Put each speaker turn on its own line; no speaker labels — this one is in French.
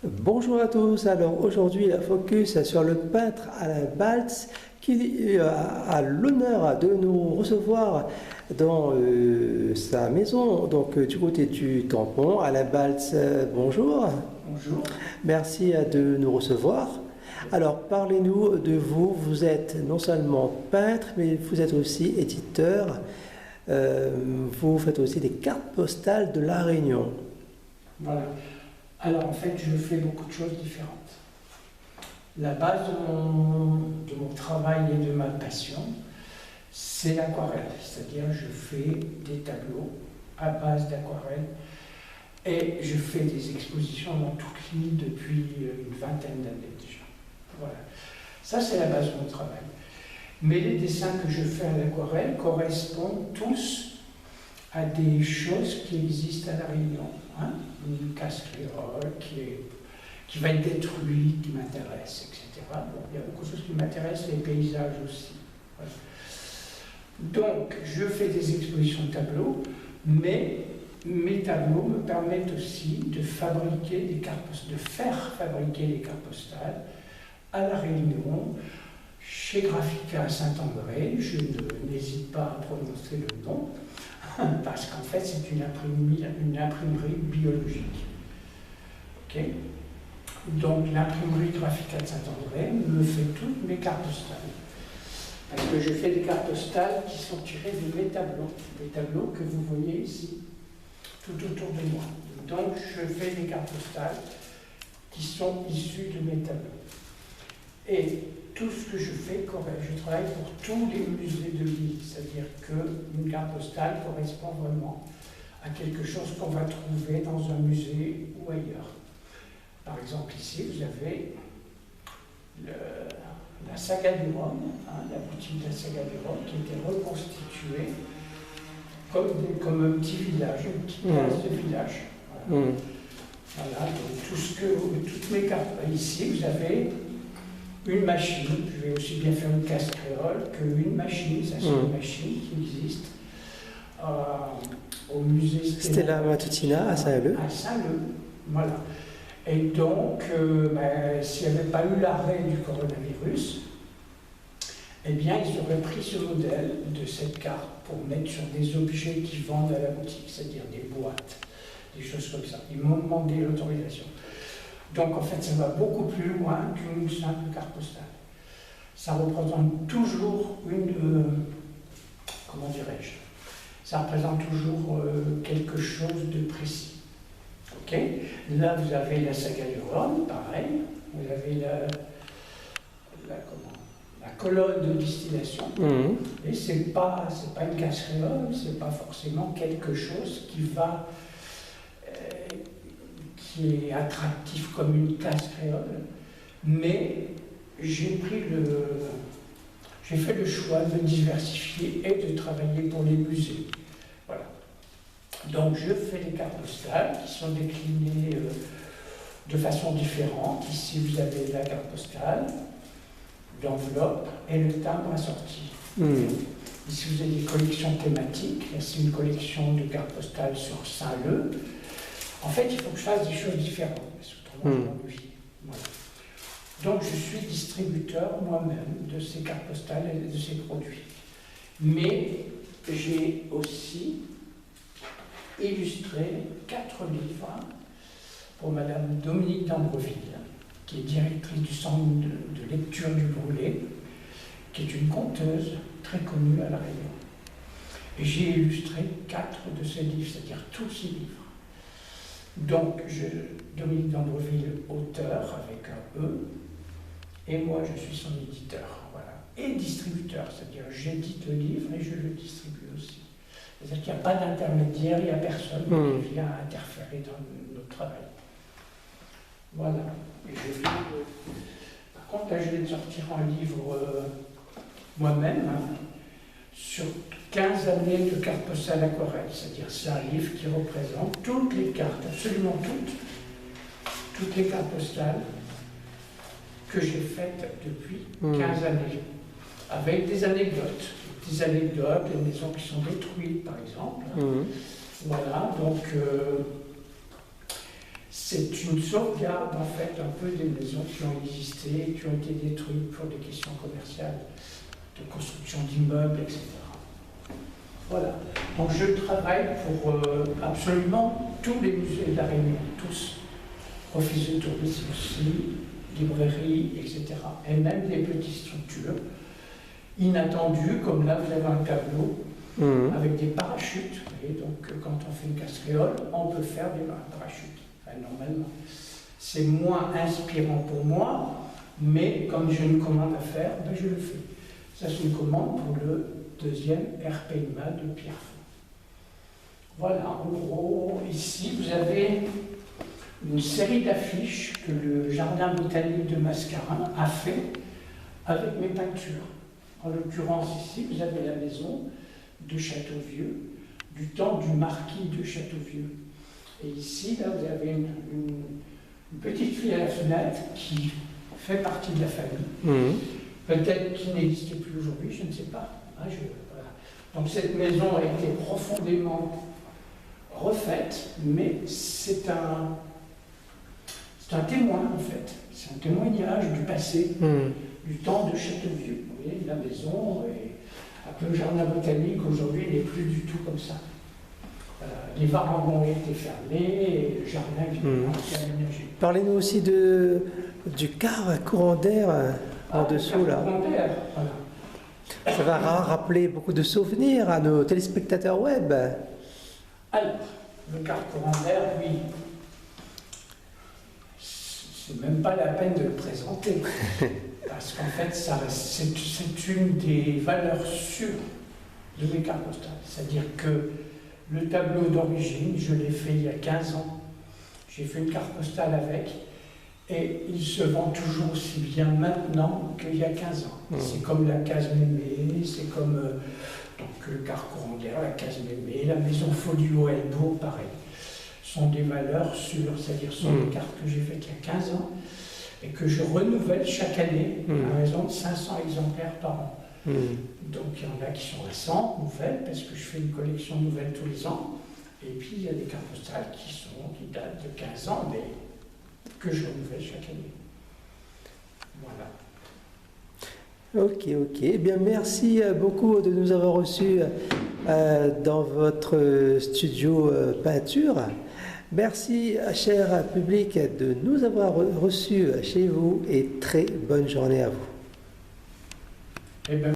Bonjour à tous, alors aujourd'hui la focus sur le peintre Alain Baltz qui a l'honneur de nous recevoir dans sa maison, donc du côté du Tampon. Alain Baltz, bonjour.
Bonjour.
Merci de nous recevoir. Alors parlez-nous de vous, vous êtes non seulement peintre mais vous êtes aussi éditeur, vous faites aussi des cartes postales de La Réunion.
Voilà. Alors en fait, je fais beaucoup de choses différentes. La base de mon travail et de ma passion, c'est l'aquarelle. C'est-à-dire je fais des tableaux à base d'aquarelle et je fais des expositions dans toute l'île depuis une vingtaine d'années déjà. Voilà. Ça, c'est la base de mon travail. Mais les dessins que je fais à l'aquarelle correspondent tous à des choses qui existent à La Réunion. Hein, une casse créole qui va être détruite, qui m'intéresse, etc. Bon, il y a beaucoup de choses qui m'intéressent, les paysages aussi. Voilà. Donc, je fais des expositions de tableaux, mais mes tableaux me permettent aussi de fabriquer des cartes postales, de faire fabriquer des cartes postales à La Réunion, chez Graphica à Saint-André. Je n'hésite pas à prononcer le nom, parce qu'en fait, c'est une imprimerie biologique. Okay. Donc, l'imprimerie Graphica de Saint-André me fait toutes mes cartes postales. Parce que je fais des cartes postales qui sont tirées de mes tableaux, des tableaux que vous voyez ici, tout autour de moi. Donc, je fais des cartes postales qui sont issues de mes tableaux. Et tout ce que je fais, je travaille pour tous les musées de l'île, c'est-à-dire qu'une carte postale correspond vraiment à quelque chose qu'on va trouver dans un musée ou ailleurs. Par exemple, ici, vous avez la saga du Rhum, hein, la boutique de la saga du Rhum, qui était reconstituée comme un petit village, une petite place de village. Voilà. Voilà, donc toutes mes cartes. Ici, vous avez une machine, je vais aussi bien faire une casse créole qu'une machine, ça c'est une machine qui existe au musée
Stella Matutina à Saint-Leu.
À Saint-Leu, voilà. Et donc, s'il n'y avait pas eu l'arrêt du coronavirus, eh bien, ils auraient pris ce modèle de cette carte pour mettre sur des objets qu'ils vendent à la boutique, c'est-à-dire des boîtes, des choses comme ça. Ils m'ont demandé l'autorisation. Donc en fait, ça va beaucoup plus loin qu'une simple carte postale. Ça représente toujours comment dirais-je, ça représente toujours quelque chose de précis. Ok. Là, vous avez la saga du Rhum, pareil. Vous avez la colonne de distillation. Et c'est pas une casserole, c'est pas forcément quelque chose qui est attractif comme une casse créole, mais j'ai fait le choix de me diversifier et de travailler pour les musées. Voilà. Donc je fais des cartes postales qui sont déclinées de façon différente. Ici vous avez la carte postale, l'enveloppe et le timbre assorti. Ici vous avez des collections thématiques. Là c'est une collection de cartes postales sur Saint-Leu. En fait, il faut que je fasse des choses différentes, parce que autrement, je m'ennuie. Voilà. Donc, je suis distributeur moi-même de ces cartes postales et de ces produits. Mais j'ai aussi illustré 4 livres pour Madame Dominique d'Ambreville, qui est directrice du centre de lecture du Brûlé, qui est une conteuse très connue à La Réunion. Et j'ai illustré 4 de ces livres, c'est-à-dire tous ces livres. Donc, Dominique d'Ambreville, auteur avec un E, et moi je suis son éditeur, voilà. Et distributeur, c'est-à-dire j'édite le livre et je le distribue aussi. C'est-à-dire qu'il n'y a pas d'intermédiaire, il n'y a personne qui vient interférer dans notre travail. Voilà. Et par contre, là je vais sortir un livre moi-même, sur 15 années de cartes postales aquarelles, c'est-à-dire c'est un livre qui représente toutes les cartes, absolument toutes les cartes postales que j'ai faites depuis 15 années, avec des anecdotes, des maisons qui sont détruites par exemple. Voilà, donc C'est une sauvegarde en fait un peu des maisons qui ont existé, qui ont été détruites pour des questions commerciales, de construction d'immeubles, etc. Voilà. Donc je travaille pour absolument tous les musées de la Réunion, tous. Office de tourisme aussi, librairie, etc. Et même des petites structures inattendues, comme là vous avez un tableau avec des parachutes. Vous voyez, donc quand on fait une casserole, on peut faire des parachutes. Enfin, normalement. C'est moins inspirant pour moi, mais comme j'ai une commande à faire, ben, je le fais. Ça c'est une commande pour le deuxième RPIMA de Pierrefonds. Voilà, en gros, ici vous avez une série d'affiches que le jardin botanique de Mascarin a fait avec mes peintures. En l'occurrence, ici, vous avez la maison de Châteauvieux, du temps du marquis de Châteauvieux. Et ici, là, vous avez une petite fille à la fenêtre qui fait partie de la famille. Peut-être qui n'existe plus aujourd'hui, je ne sais pas. Hein, voilà. Donc cette maison a été profondément refaite, mais c'est un témoin en fait. C'est un témoignage du passé, du temps de Châteauvieux. Vous voyez, la maison, et un peu le jardin botanique, aujourd'hui, il n'est plus du tout comme ça. Les varangons ont été fermés, et le jardin a été aménagé.
Parlez-nous aussi du car courant d'air en dessous là.
Courant d'air, voilà.
Ça va rappeler beaucoup de souvenirs à nos téléspectateurs web.
Alors, le car courant d'air, oui. C'est même pas la peine de le présenter. Parce qu'en fait, c'est une des valeurs sûres de mes cartes postales. C'est-à-dire que le tableau d'origine, je l'ai fait il y a 15 ans. J'ai fait une carte postale avec. Et il se vend toujours aussi bien maintenant qu'il y a 15 ans. C'est comme la case Mémé, c'est comme donc, le car courant d'air, la case Mémé, la maison Folio à Elbourg, pareil. Sont des valeurs sûres, c'est-à-dire sont des cartes que j'ai faites il y a 15 ans et que je renouvelle chaque année à raison de 500 exemplaires par an. Donc il y en a qui sont récentes, nouvelles, parce que je fais une collection nouvelle tous les ans. Et puis il y a des cartes postales qui datent de 15 ans, mais que je renouvelle chaque année. Voilà.
Ok. Eh bien, merci beaucoup de nous avoir reçus dans votre studio peinture. Merci, cher public, de nous avoir reçus chez vous et très bonne journée à vous.
Eh ben,